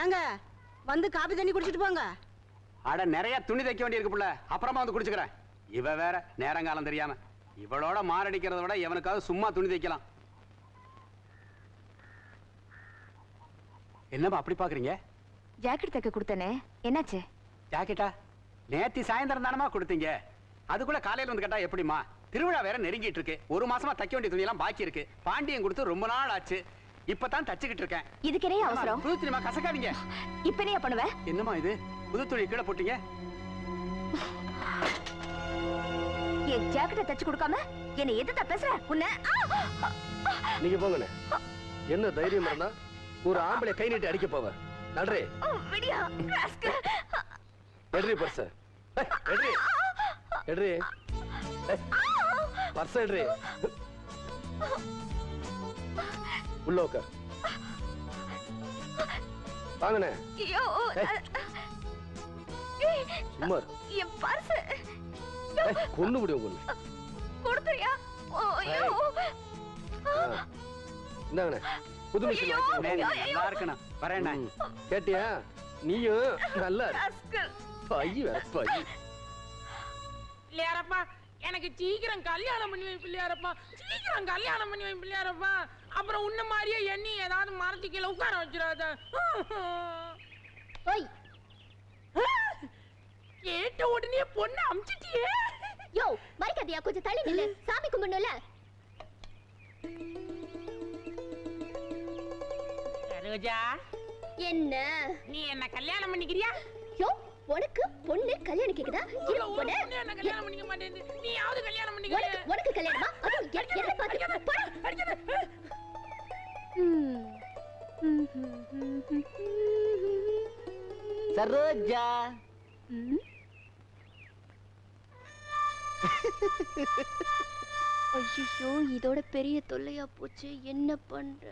ஏங்க வந்து காபி தண்ணி குடிச்சிட்டு போங்க. அட நிறைய துணி தைக்க வேண்டியிருக்கு புள்ள, அப்புறமா வந்து குடிச்சுக்கிறேன். இவ வேற நேரங்காலம் தெரியாம இவளோட மாரடிக்கிறத விட எவனுக்காவது சும்மா துணி தைக்கலாம். என்னப்பா அப்படி பாக்குறீங்க? ஜாக்கெட் தைக்க கொடுத்தனே, என்னாச்சு? ஜாக்கெட்டா? நேத்தி சாயந்தரம் தானமா கொடுத்தீங்க. அதுக்குள்ள காலையில வந்து கேட்டா எப்படிமா? திருவிழா வேற நெருங்கிட்டு இருக்கு. ஒரு மாசமா தைக்க வேண்டிய துணி எல்லாம் பாக்கி இருக்கு. பாண்டியன் கொடுத்து ரொம்ப நாள் ஆச்சு. இப்பதான் தச்சுக்கிட்டு இருக்கேன். இதுக்கு என்ன அவசரம்? புது துணிமா கசக்காதீங்க. இப்ப என்ன பண்ணுவ? என்னமா இது புது துணி கீழே போட்டீங்க? என் ஜாக்கெட்டை தச்சு கொடுக்காம என்ன எதுதா பேசுற? உன்னை நீங்க போங்கண்ணே. என்ன தைரியம் இருந்தா ஒரு ஆம்பளை கை நீட்டி அடிக்க போவ? நன்றே விடியா ராஸ்கல். எட்ரி பர்ஸ் எட்ரி எட்ரி பர்ஸ் எட்ரி. உள்ள உட்கார். வாங்கண்ணே. ஐயோ சும்மா என் பர்ஸ் கொன்னு முடியும் கொன்னு கொடுத்துறியா? ஐயோ இந்தாங்கண்ணே புது மிஷின் நல்லா இருக்கணும். வரேன். கேட்டியா? நீயும் நல்லா பைய வேற பைய. பிள்ளையாரப்பா எனக்கு சீக்கிரம் கல்யாணம் பண்ணி வை பிள்ளையாரப்பா, சீக்கிரம் கல்யாணம் பண்ணி வை பிள்ளையாரப்பா. அப்புறம் உன்ன மாதிரியே எண்ணி ஏதாவது மரத்து கீழே உட்கார வச்சிடாத. கேட்ட உடனே பொண்ணு அமிச்சிட்டியே. யோ மறைக்காதியா, கொஞ்சம் தள்ளி நில்லு, சாமி கும்பிடணும்ல. சரோஜா என்ன நீ என்ன கல்யாணம் பண்ணிக்கிறியா? யோ உனக்கு பொண்ணு கல்யாணம் கேக்குதா? என்ன கல்யாணம் பண்ணிக்க மாட்டேன். நீ யாவது கல்யாணம் பண்ணிக்க. உனக்கு கல்யாணமா? அது என்ன பாத்து சரோஜா ஐயோ இதோட பெரிய தொல்லையா போச்சு, என்ன பண்ற?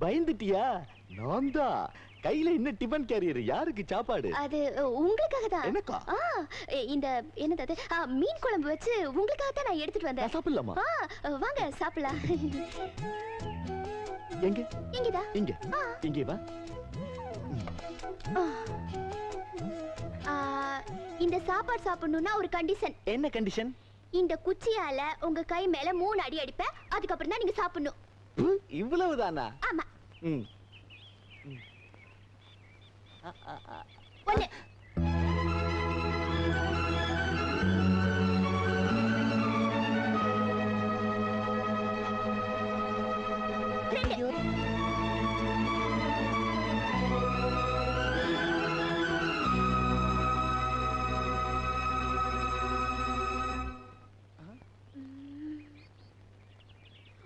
பயந்துட்டியா? நான் தான். கையில என்ன டிபன் கேரியர்? யாருக்கு சாப்பாடு? அது உங்களுக்காக தான். எனக்கா? இந்த என்னது மீன் குழம்பு வச்சு உங்களுக்காக தான் நான் எடுத்துட்டு வந்தேன். சாப்பிடலாமா? வாங்க சாப்பிடலாம். எங்க? இங்கடா. இங்க. இங்க வா. இந்த சாப்பாடு சாப்பிடணும்னா ஒரு கண்டிஷன். என்ன கண்டிஷன்? இந்த குச்சியால உங்க கை மேல 3 அடி அடிப்பேன், அதுக்கப்புறம் தான் நீங்க சாப்பிடணும். இவ்வளவுதானா? ஆமா. ஒண்ணு.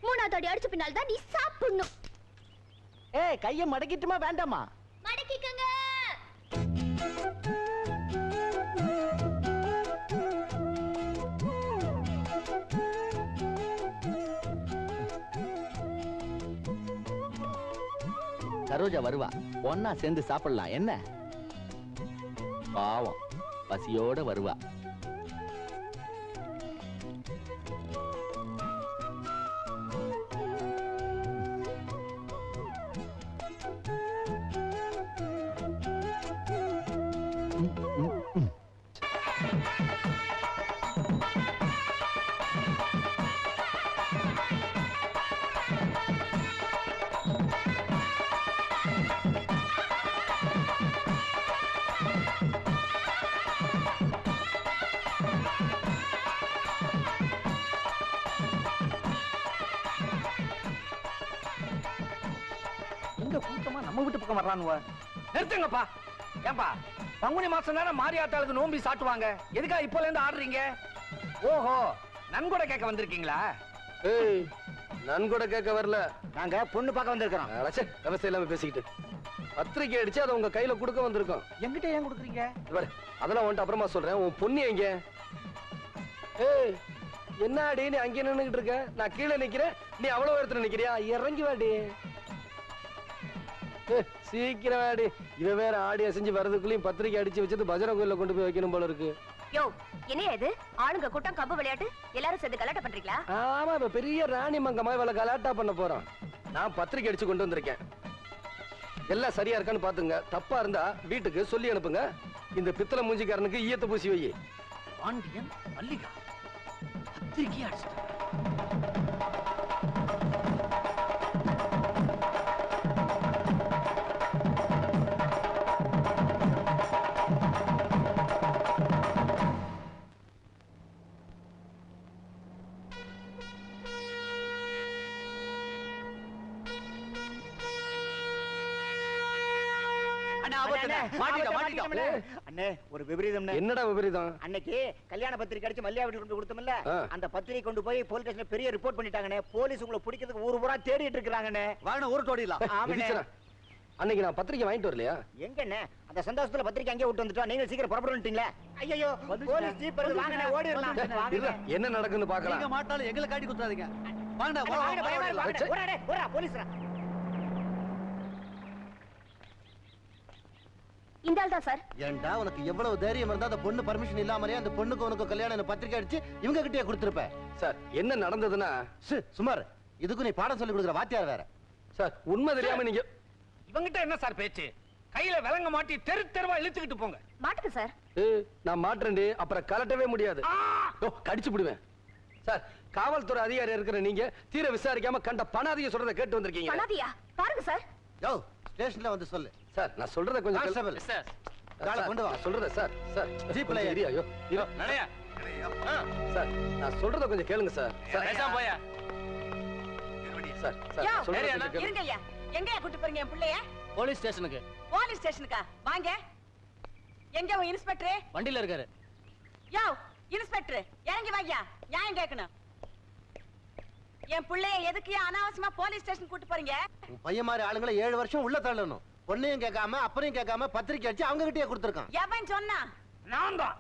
மூணாவது அடி அடிச்ச பின்னால் தான் நீ சாப்பிடணும். ஏய் கைய மடக்கிட்டுமா வேண்டாமா? மடக்கிக்கங்க. சரோஜா வருவா, ஒன்னா சேர்ந்து சாப்பிடலாம். என்ன பாவம் பசியோட வருவா. நம்ம வீட்டு பக்கம் வர்றானுவ. நிறுத்துங்கப்பா. ஏன்பா பங்குனி மாசம் தானே மாரியாத்தாளுக்கு நோம்பி சாட்டுவாங்க, எதுக்கா இப்போல இருந்து ஆடுறீங்க? ஓஹோ நன்கொடை கேட்க வந்திருக்கீங்களா? ஏய் நன்கொடை கேட்க வரல, நாங்க பொண்ணு பார்க்க வந்திருக்கிறோம். விவசாயம் இல்லாம பேசிக்கிட்டு பத்திரிக்கை அடிச்சு அதை உங்க கையில கொடுக்க வந்திருக்கோம். எங்கிட்ட ஏன் கொடுக்குறீங்க? அதெல்லாம் வந்துட்டு அப்புறமா சொல்றேன். உன் பொண்ணு எங்க? ஏய் என்ன அடி நீ அங்கே நின்னுகிட்டு இருக்க, நான் கீழே நிக்கிறேன், நீ அவ்வளவு உயரத்துல நிக்கிறியா? இறங்கி வாடி. சீக்கிரம் வாடி. இவ வேற ஆடி அசைஞ்சு வரதுக்குள்ளயும் பத்திரிக்கை அடிச்சு வச்சது பஜனை கோயில கொண்டு போய் வைக்கணும் போல இருக்கு. யோ என்ன இது ஆளுங்க கூட்டம் கம்பு விளையாட்டு எல்லாரும் சேர்ந்து கலாட்டா பண்றீங்களா? ஆமா இப்ப பெரிய ராணி மங்கம்மா இவள கலாட்டா பண்ண போறோம். நான் பத்திரிக்கை அடிச்சு கொண்டு வந்திருக்கேன். எல்லாம் சரியா இருக்கான்னு பாத்துங்க. தப்பா இருந்தா வீட்டுக்கு சொல்லி அனுப்புங்க. இந்த பித்தளை மூஞ்சிக்காரனுக்கு ஈயத்தை பூசி வை. பாண்டியன் மல்லிகா பத்திரிக்கை அடிச்சிட்டான். அண்ணே ஒரு விபரீதம். என்னடா விபரீதம்? அன்னைக்கு கல்யாண பத்திரிக்கை அடிச்சு மல்லிகா வீட்டுக்கு கொண்டு கொடுத்தோம்ல, அந்த பத்திரிக்கை கொண்டு போய் போலீஸ் ஸ்டேஷன்ல பெரிய ரிப்போர்ட் பண்ணிட்டாங்கண்ணே. போலீஸ் உங்களை பிடிக்கிறதுக்கு ஊர் பூரா தேடிட்டு இருக்காங்கண்ணே. வாங்க ஊர் தோடிடலாம். அன்னைக்கு நான் பத்திரிக்கை வாங்கிட்டு வரலையா? எங்கண்ணே அந்த சந்தோஷத்துல பத்திரிக்கை அங்கே விட்டு வந்துட்டோம். நீங்க சீக்கிரம் புறப்பட்டுட்டீங்களா? ஐயோ போலீஸ் ஜீப் வருது, வாங்கண்ணே ஓடிடலாம். என்ன நடக்குன்னு பார்க்கலாம். நீங்க மாட்டாலும் எங்களை காட்டி குத்தாதீங்க. வாங்கடா ஓடா போலீஸ்ரா. இந்த ஆள் தான் சார். ஏன்டா உனக்கு எவ்வளவு தைரியம் இருந்தா அந்த பொண்ணு பர்மிஷன் இல்லாமலே அந்த பொண்ணுக்கு உனக்கு கல்யாணம் பத்திரிக்கை அடிச்சு இவங்க கிட்டே கொடுத்திருப்ப? சார் என்ன நடந்ததுன்னா சுமார் இதுக்கு நீ பாடம் சொல்லி கொடுக்குற வாத்தியார் வேற. சார் உண்மை தெரியாம நீங்க இவங்கிட்ட என்ன சார் பேச்சு? கையில விலங்க மாட்டி தெரு தெருவா இழுத்துக்கிட்டு போங்க. மாட்டுங்க சார். நான் மாட்டேன்டி, அப்புறம் கலட்டவே முடியாது. கடிச்சு விடுவேன். சார் காவல்துறை அதிகாரி இருக்கிற நீங்க தீர விசாரிக்காம கண்ட பணாதிய சொல்றத கேட்டு வந்திருக்கீங்க. பணாதியா? பாருங்க சார். யோ ஸ்டேஷன்ல வந்து சொல்லு. சார் நான் சொல்றத கொஞ்சம் கான்ஸ்டபிள் சார் காலை கொண்டு வா. சொல்றத சார் சார் ஜீப்ல ஏறி. ஐயோ நடையா சார் நான் சொல்றத கொஞ்சம் கேளுங்க சார். பேசாம போயா. சார் சார் சொல்றத கொஞ்சம் கேளுங்க. இருங்கய்யா. எங்கயா கூட்டி போறீங்க என் பிள்ளைய? போலீஸ் ஸ்டேஷனுக்கு. போலீஸ் ஸ்டேஷனுக்கா? வாங்க. எங்க உன் இன்ஸ்பெக்டர்? வண்டியில இருக்காரு. யோ இன்ஸ்பெக்டர் இறங்கி வாய்யா. நியாயம் கேட்கணும். என் பிள்ளைய எதுக்கு அனாவசியமா போலீஸ் ஸ்டேஷன் கூட்டி போறீங்க? உன் பையன் மாதிரி ஆளுங்களை 7 வருஷம் உள்ள தள்ளணும். பொண்ணையும் கேட்காம அப்பனையும் கேட்காம பத்திரிக்கை அடிச்சு அவங்க கிட்டே கொடுத்திருக்கான். எவன் சொன்னா? நான் தான்.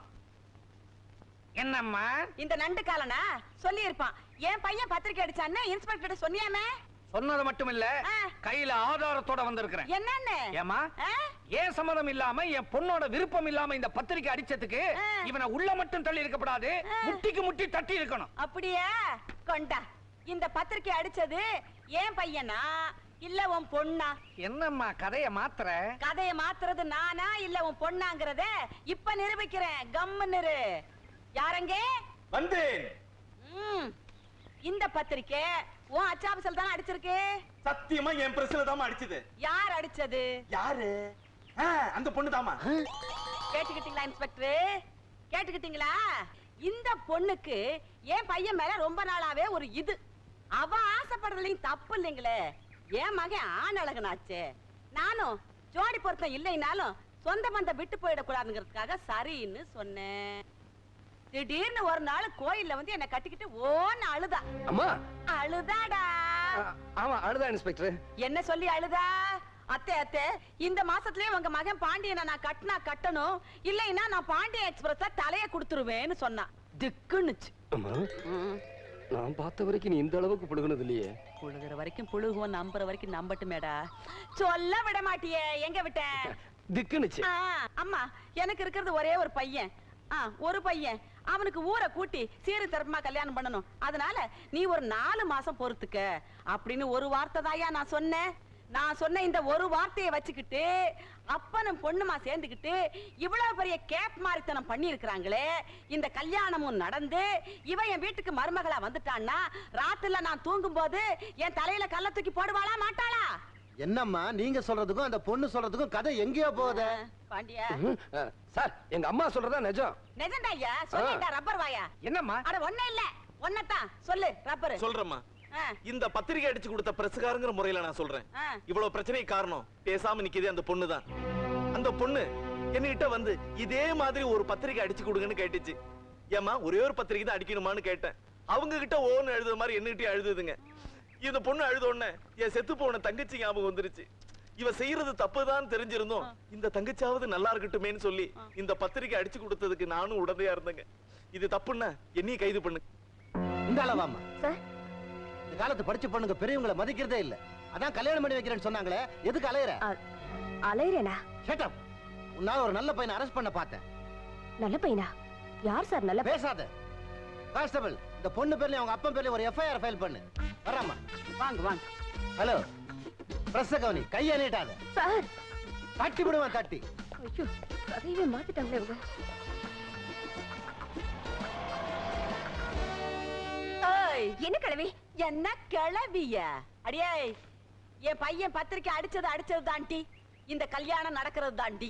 என்னம்மா இந்த நண்டு காலனா சொல்லி இருப்பான். என் பையன் பத்திரிக்கை அடிச்சான்னு இன்ஸ்பெக்டர் சொன்னியாமே? சொன்னது மட்டும் இல்ல, கையில ஆதாரத்தோட வந்திருக்கிறேன். என்னன்னு? ஏமா ஏன் சம்மதம் இல்லாம என் பொண்ணோட விருப்பம் இல்லாம இந்த பத்திரிக்கை அடிச்சதுக்கு இவனை உள்ள மட்டும் தள்ளி இருக்கப்படாது, முட்டிக்கு முட்டி தட்டி இருக்கணும். அப்படியே கொண்டா. இந்த பத்திரிக்கை அடிச்சது என் பையனா இல்ல உன் பொண்ணா? என்னம்மா கதைய மாத்துற? கதைய மாத்துறது நானா இல்ல உன் பொண்ணாங்கறத இப்ப நிரூபிக்கிறேன். கம்முன்னு யாரங்க வந்தேன். இந்த பத்திரிக்கை உன் அச்சாபசல் தான அடிச்சிருக்கு? சத்தியமா என் பிரஸ்ல தாமா அடிச்சது. யார் அடிச்சது? யாரு? அந்த பொண்ணு தாமா. கேட்டுக்கிட்டீங்களா இன்ஸ்பெக்டர்? கேட்டுக்கிட்டீங்களா? இந்த பொண்ணுக்கு என் பையன் மேல ரொம்ப நாளாவே ஒரு இது. அவ ஆசைப்படுறதுலயும் தப்பு இல்லைங்களே. என் மகன் ஆண் அழகனாச்சே. நானும் ஜோடி பொருத்தம் இல்லைனாலும் சொந்த பந்தம் விட்டு போயிடக்கூடாதுங்கிறதுக்காக சரின்னு சொன்னேன். திடீர்னு ஒரு நாள் கோயில்ல வந்து என்ன கட்டிக்கிட்டு ஓன்னு அழுதா. அம்மா அழுதாடா. ஆமா அழுதா இன்ஸ்பெக்டர். என்ன சொல்லி அழுதா? அத்தை அத்தை இந்த மாசத்துலயே உங்க மகன் பாண்டியனை நான் கட்டினா கட்டணும், இல்லைன்னா நான் பாண்டிய எக்ஸ்பிரஸ் தலைய கொடுத்துருவேன்னு சொன்னா. திக்குன்னுச்சு. நான் பார்த்த வரைக்கும் நீ இந்த அளவுக்கு புழுகுனது இல்லையே. புழுகுற வரைக்கும் புழுகுவோம், நம்புற வரைக்கும் நம்பட்டுமேடா. சொல்ல விட மாட்டியே. எங்க விட்டேன்? திக்குனுச்சு. அம்மா எனக்கு இருக்கிறது ஒரே ஒரு பையன். ஒரு பையன். அவனுக்கு ஊரை கூட்டி சீரு தரப்புமா கல்யாணம் பண்ணணும். அதனால நீ ஒரு 4 மாசம் பொறுத்துக்க அப்படின்னு ஒரு வார்த்தை தாயா நான் சொன்னேன். நான் சொன்ன இந்த ஒரு வார்த்தையை வச்சுக்கிட்டு அப்பனும் பொண்ணுமா சேர்ந்துக்கிட்டு இவ்வளவு பெரிய கேப் மாரித்தனம் பண்ணி இருக்கிறாங்களே. இந்த கல்யாணமும் நடந்து இவ என் வீட்டுக்கு மருமகளா வந்துட்டான்னா ராத்திரில நான் தூங்கும் போது என் தலையில கல்ல தூக்கி போடுவாளா மாட்டாளா? என்னம்மா நீங்க சொல்றதுக்கும் அந்த பொண்ணு சொல்றதுக்கும் கதை எங்கேயோ போகுது. பாண்டியா சார் எங்க அம்மா சொல்றதா நிஜம். நிஜம்டா ஐயா. சொல்லிட்டா ரப்பர் வாயா. என்னம்மா? அட ஒண்ணே இல்ல, ஒன்னதான் சொல்லு ரப்பர். சொல்றேம்மா. இந்த பத்திரிகை அடிச்சு கொடுத்த பிரசுகாரங்கிற முறையில நான் சொல்றேன். இவ்வளவு பிரச்சனை காரணம் பேசாம நிக்குதே அந்த பொண்ணு தான். அந்த பொண்ணு என்கிட்ட வந்து இதே மாதிரி ஒரு பத்திரிகை அடிச்சு கொடுங்கன்னு கேட்டுச்சு. ஏமா ஒரே ஒரு பத்திரிகை தான் அடிக்கணுமான்னு கேட்டேன். அவங்க கிட்ட ஓன்னு எழுதுற மாதிரி என்னகிட்டே அழுதுதுங்க. இந்த பொண்ணு அழுத உடனே என் செத்து போன தங்கச்சி ஞாபகம் வந்துருச்சு. இவ செய்யறது தப்புதான் தெரிஞ்சிருந்தோம் இந்த தங்கச்சாவது நல்லா இருக்கட்டுமேன்னு சொல்லி இந்த பத்திரிகை அடிச்சு கொடுத்ததுக்கு நானும் உடந்தையா இருந்தேங்க. இது தப்புன்னா என்னையும் கைது பண்ணு. இந்த அளவாமா இந்த காலத்து படிச்ச பொண்ணுங்க பெரியவங்களை மதிக்கிறதே இல்ல. அதான் கல்யாணம் பண்ணி வைக்கிறேன்னு சொன்னாங்களே, எதுக்கு அலையற? அலையறேனா? Shut up. உன்னால ஒரு நல்ல பையனை அரெஸ்ட் பண்ண பார்த்தேன். நல்ல பையனா? யார் சார் நல்ல? பேசாத. கான்ஸ்டபிள் இந்த பொண்ணு பேர்ல அவங்க அப்பா பேர்ல ஒரு எஃப்ஐஆர் ஃபைல் பண்ணு. வராமா? வாங்க வாங்க. ஹலோ பிரஸ் கவனி கையை நீட்டாத சார் தட்டி விடுவேன் தட்டி. ஐயோ கதையவே மாத்திட்டாங்களே இவங்க. என்ன கிழவி? என்ன கிளவிய? அடியே என் பையன் பத்திரிக்கை அடிச்சது தாண்டி, இந்த கல்யாணம் நடக்கிறது தாண்டி.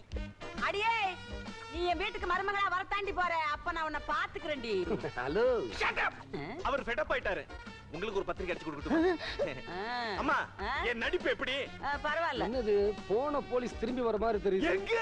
அடியே நீ என் வீட்டுக்கு மருமகளா வரத்தாண்டி போற, அப்ப நான் உன்னை பாத்துக்கிறேன்டி. ஹலோ அவர் ஃபெடப் ஆயிட்டாரு. உங்களுக்கு ஒரு பத்திரிக்கை அடிச்சு கொடுக்கட்டும். அம்மா என் நடிப்பு எப்படி? பரவாயில்ல. என்னது போன போலீஸ் திரும்பி வர மாதிரி தெரியுது. எங்க